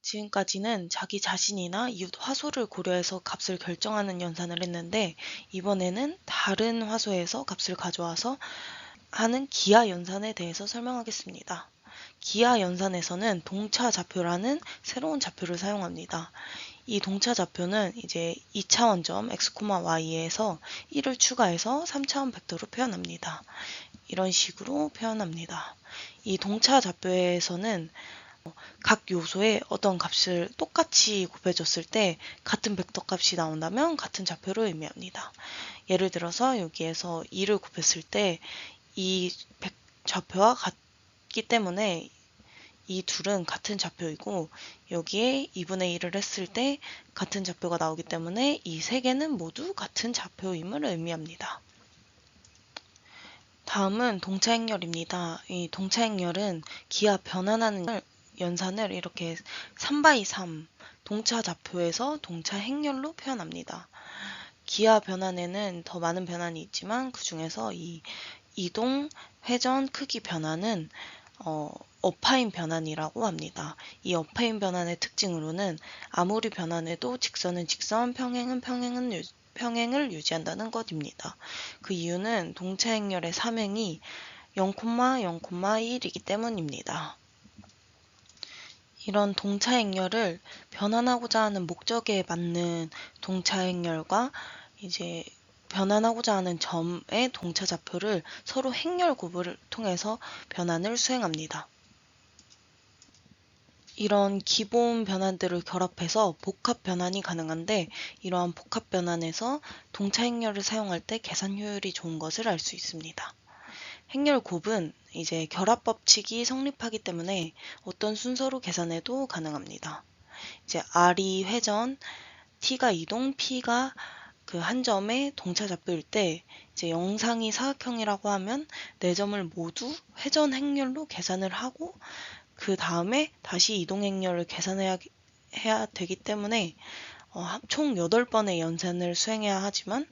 지금까지는 자기 자신이나 이웃 화소를 고려해서 값을 결정하는 연산을 했는데, 이번에는 다른 화소에서 값을 가져와서 하는 기하 연산에 대해서 설명하겠습니다. 기하 연산에서는 동차 좌표라는 새로운 좌표를 사용합니다. 이 동차 좌표는 이제 2차원점 x, y에서 1을 추가해서 3차원 벡터로 표현합니다. 이런 식으로 표현합니다. 이 동차 좌표에서는 각 요소에 어떤 값을 똑같이 곱해줬을 때 같은 벡터 값이 나온다면 같은 좌표를 의미합니다. 예를 들어서 여기에서 2를 곱했을 때 이 좌표와 같기 때문에 이 둘은 같은 좌표이고, 여기에 2분의 1을 했을 때 같은 좌표가 나오기 때문에 이 세 개는 모두 같은 좌표임을 의미합니다. 다음은 동차행렬입니다. 이 동차행렬은 기하 변환하는 연산을 이렇게 3x3 동차 좌표에서 동차 행렬로 표현합니다. 기하 변환에는 더 많은 변환이 있지만 그 중에서 이 이동, 회전, 크기 변환은 어파인 변환이라고 합니다. 이 어파인 변환의 특징으로는 아무리 변환해도 직선은 직선, 평행을 유지한다는 것입니다. 그 이유는 동차행렬의 삼행이 0,0,1이기 때문입니다. 이런 동차행렬을 변환하고자 하는 목적에 맞는 동차행렬과 이제 변환하고자 하는 점의 동차 좌표를 서로 행렬 곱을 통해서 변환을 수행합니다. 이런 기본 변환들을 결합해서 복합 변환이 가능한데, 이러한 복합 변환에서 동차 행렬을 사용할 때 계산 효율이 좋은 것을 알 수 있습니다. 행렬 곱은 이제 결합 법칙이 성립하기 때문에 어떤 순서로 계산해도 가능합니다. 이제 R이 회전, T가 이동, P가 그 한 점의 동차 좌표일 때 이제 영상이 사각형이라고 하면 네 점을 모두 회전 행렬로 계산을 하고 그 다음에 다시 이동 행렬을 계산해야 되기 때문에 총 8번의 연산을 수행해야 하지만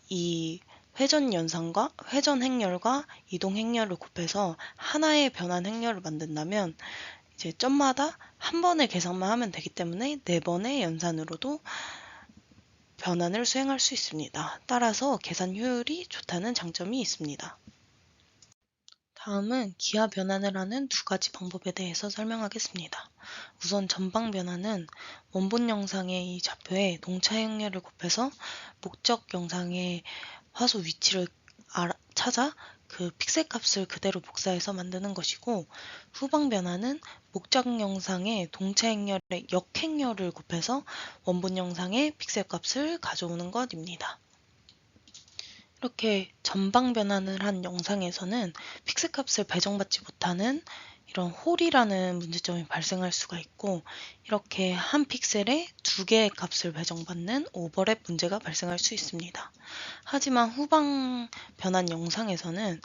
이 회전 연산과 회전 행렬과 이동 행렬을 곱해서 하나의 변환 행렬을 만든다면 이제 점마다 한 번의 계산만 하면 되기 때문에 4번의 연산으로도 변환을 수행할 수 있습니다. 따라서 계산 효율이 좋다는 장점이 있습니다. 다음은 기하 변환을 하는 두 가지 방법에 대해서 설명하겠습니다. 우선 전방 변환은 원본 영상의 이 좌표에 동차 행렬을 곱해서 목적 영상의 화소 위치를 찾아 그 픽셀 값을 그대로 복사해서 만드는 것이고, 후방 변환은 목적 영상의 동차 행렬의 역행렬을 곱해서 원본 영상의 픽셀 값을 가져오는 것입니다. 이렇게 전방 변환을 한 영상에서는 픽셀 값을 배정받지 못하는 이런 홀이라는 문제점이 발생할 수가 있고, 이렇게 한 픽셀에 2개의 값을 배정받는 오버랩 문제가 발생할 수 있습니다. 하지만 후방 변환 영상에서는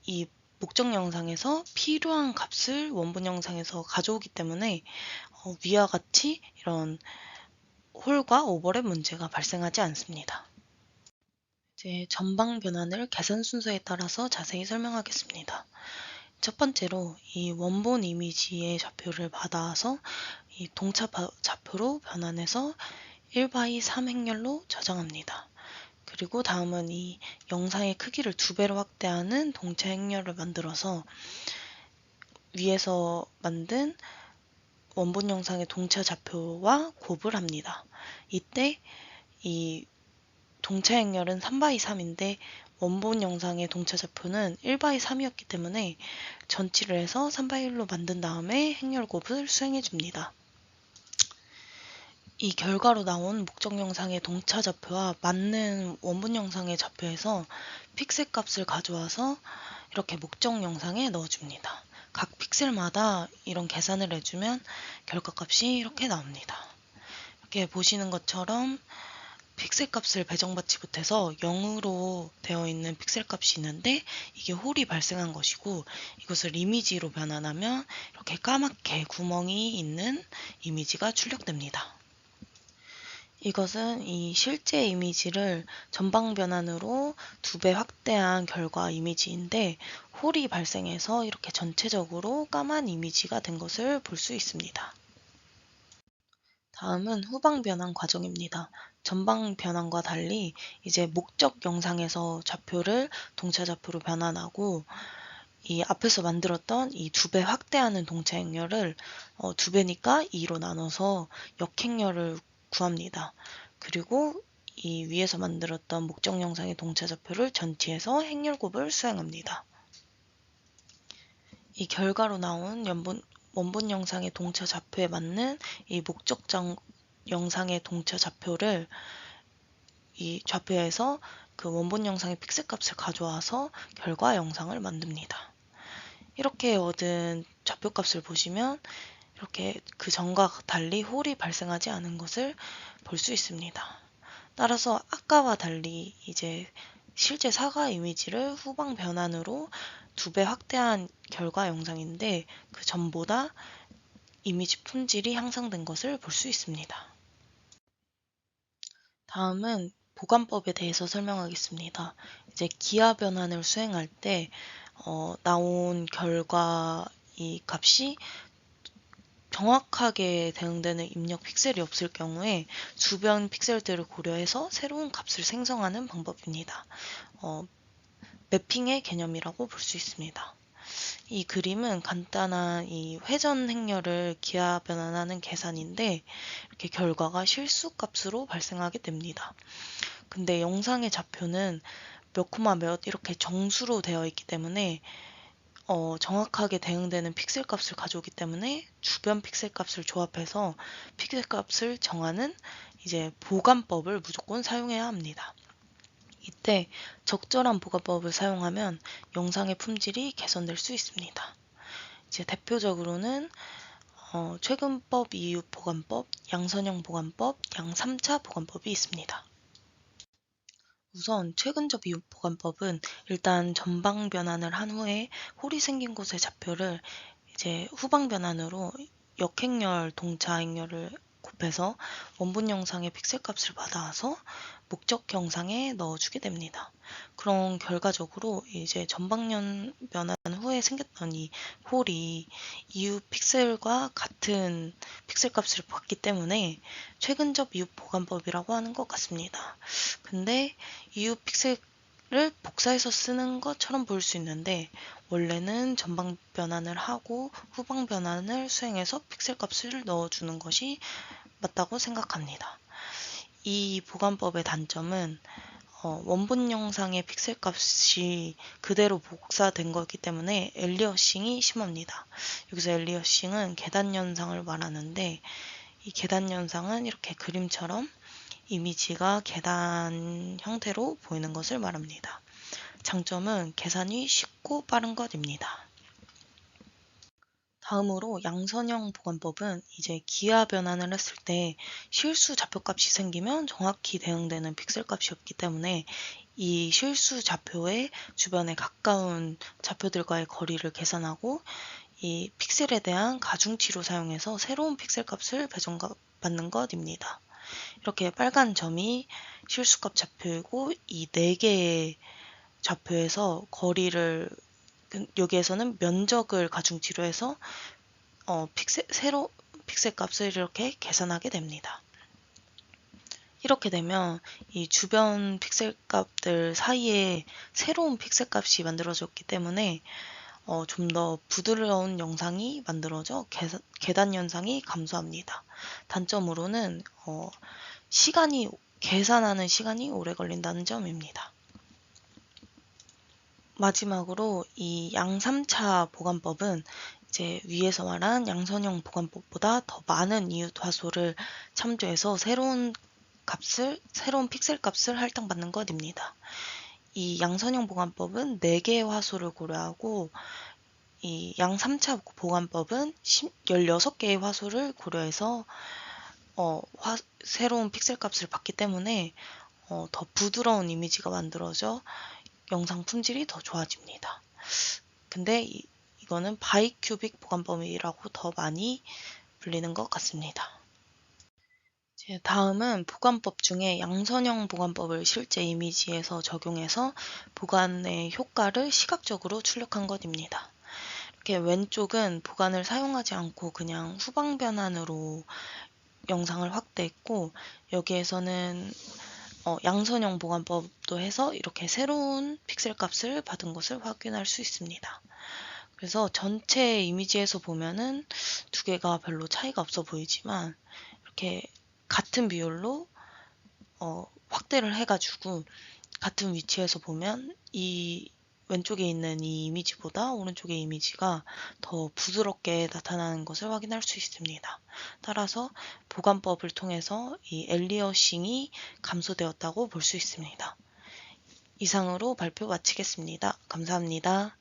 이 목적 영상에서 필요한 값을 원본 영상에서 가져오기 때문에 위와 같이 이런 홀과 오버랩 문제가 발생하지 않습니다. 이제 전방 변환을 계산 순서에 따라서 자세히 설명하겠습니다. 첫 번째로 이 원본 이미지의 좌표를 받아서 이 동차 좌표로 변환해서 1x3 행렬로 저장합니다. 그리고 다음은 이 영상의 크기를 2배로 확대하는 동차 행렬을 만들어서 위에서 만든 원본 영상의 동차 좌표와 곱을 합니다. 이때 이 동차 행렬은 3x3인데 원본 영상의 동차 좌표는 1x3이었기 때문에 전치를 해서 3x1로 만든 다음에 행렬 곱을 수행해 줍니다. 이 결과로 나온 목적 영상의 동차 좌표와 맞는 원본 영상의 좌표에서 픽셀 값을 가져와서 이렇게 목적 영상에 넣어줍니다. 각 픽셀마다 이런 계산을 해주면 결과값이 이렇게 나옵니다. 이렇게 보시는 것처럼 픽셀 값을 배정받지 못해서 0으로 되어 있는 픽셀 값이 있는데 이게 홀이 발생한 것이고, 이것을 이미지로 변환하면 이렇게 까맣게 구멍이 있는 이미지가 출력됩니다. 이것은 이 실제 이미지를 전방 변환으로 2배 확대한 결과 이미지인데 홀이 발생해서 이렇게 전체적으로 까만 이미지가 된 것을 볼 수 있습니다. 다음은 후방 변환 과정입니다. 전방 변환과 달리 이제 목적 영상에서 좌표를 동차 좌표로 변환하고 이 앞에서 만들었던 이 2배 확대하는 동차 행렬을 2배니까 2로 나눠서 역행렬을 구합니다. 그리고 이 위에서 만들었던 목적 영상의 동차 좌표를 전치해서 행렬 곱을 수행합니다. 이 결과로 나온 원본 영상의 동차 좌표에 맞는 이 목적 영상의 동차 좌표를 이 좌표에서 그 원본 영상의 픽셀 값을 가져와서 결과 영상을 만듭니다. 이렇게 얻은 좌표 값을 보시면 이렇게 그 전과 달리 홀이 발생하지 않은 것을 볼 수 있습니다. 따라서 아까와 달리 이제 실제 사과 이미지를 후방 변환으로 2배 확대한 결과 영상인데 그 전보다 이미지 품질이 향상된 것을 볼 수 있습니다. 다음은 보관법에 대해서 설명하겠습니다. 이제 기하 변환을 수행할 때 나온 결과 이 값이 정확하게 대응되는 입력 픽셀이 없을 경우에 주변 픽셀들을 고려해서 새로운 값을 생성하는 방법입니다. 매핑의 개념이라고 볼 수 있습니다. 이 그림은 간단한 이 회전 행렬을 기하 변환하는 계산인데 이렇게 결과가 실수 값으로 발생하게 됩니다. 근데 영상의 좌표는 몇 코마 몇 이렇게 정수로 되어 있기 때문에 정확하게 대응되는 픽셀 값을 가져오기 때문에 주변 픽셀 값을 조합해서 픽셀 값을 정하는 이제 보관법을 무조건 사용해야 합니다. 이때 적절한 보관법을 사용하면 영상의 품질이 개선될 수 있습니다. 이제 대표적으로는 최근법 이후 보관법, 양선형 보관법, 양 3차 보관법이 있습니다. 우선 최근접 이웃 보관법은 일단 전방 변환을 한 후에 홀이 생긴 곳의 좌표를 이제 후방 변환으로 역행렬, 동차 행렬을 곱해서 원본 영상의 픽셀 값을 받아와서 목적 영상에 넣어주게 됩니다. 그럼 결과적으로 이제 전방 변환 후에 생겼던 이 홀이 이후 픽셀과 같은 픽셀 값을 받기 때문에 최근접 이웃 보관법이라고 하는 것 같습니다. 근데 이웃 픽셀을 복사해서 쓰는 것처럼 보일 수 있는데 원래는 전방 변환을 하고 후방 변환을 수행해서 픽셀 값을 넣어주는 것이 맞다고 생각합니다. 이 보관법의 단점은 원본 영상의 픽셀 값이 그대로 복사된 거기 때문에 엘리어싱이 심합니다. 여기서 엘리어싱은 계단 현상을 말하는데 이 계단 현상은 이렇게 그림처럼 이미지가 계단 형태로 보이는 것을 말합니다. 장점은 계산이 쉽고 빠른 것입니다. 다음으로 양선형 보관법은 이제 기하 변환을 했을 때 실수 좌표값이 생기면 정확히 대응되는 픽셀 값이 없기 때문에 이 실수 좌표의 주변에 가까운 좌표들과의 거리를 계산하고 이 픽셀에 대한 가중치로 사용해서 새로운 픽셀 값을 배정받는 것입니다. 이렇게 빨간 점이 실수값 좌표이고 이 4개의 좌표에서 거리를 여기에서는 면적을 가중치로 해서 새로 픽셀 값을 이렇게 계산하게 됩니다. 이렇게 되면 이 주변 픽셀 값들 사이에 새로운 픽셀 값이 만들어졌기 때문에 좀 더 부드러운 영상이 만들어져 계단 현상이 감소합니다. 단점으로는 계산하는 시간이 오래 걸린다는 점입니다. 마지막으로 이 양 3차 보관법은 이제 위에서 말한 양선형 보관법보다 더 많은 이웃 화소를 참조해서 새로운 픽셀 값을 할당받는 것입니다. 이 양선형 보관법은 4개의 화소를 고려하고 이 양 3차 보관법은 16개의 화소를 고려해서 새로운 픽셀 값을 받기 때문에 더 부드러운 이미지가 만들어져 영상 품질이 더 좋아집니다. 근데 이거는 바이큐빅 보관법이라고 더 많이 불리는 것 같습니다. 다음은 보관법 중에 양선형 보관법을 실제 이미지에서 적용해서 보관의 효과를 시각적으로 출력한 것입니다. 이렇게 왼쪽은 보관을 사용하지 않고 그냥 후방 변환으로 영상을 확대했고, 여기에서는 양선형 보관법도 해서 이렇게 새로운 픽셀 값을 받은 것을 확인할 수 있습니다. 그래서 전체 이미지에서 보면은 두 개가 별로 차이가 없어 보이지만, 이렇게 같은 비율로 확대를 해가지고 같은 위치에서 보면 이 왼쪽에 있는 이 이미지보다 오른쪽의 이미지가 더 부드럽게 나타나는 것을 확인할 수 있습니다. 따라서 보관법을 통해서 이 엘리어싱이 감소되었다고 볼 수 있습니다. 이상으로 발표 마치겠습니다. 감사합니다.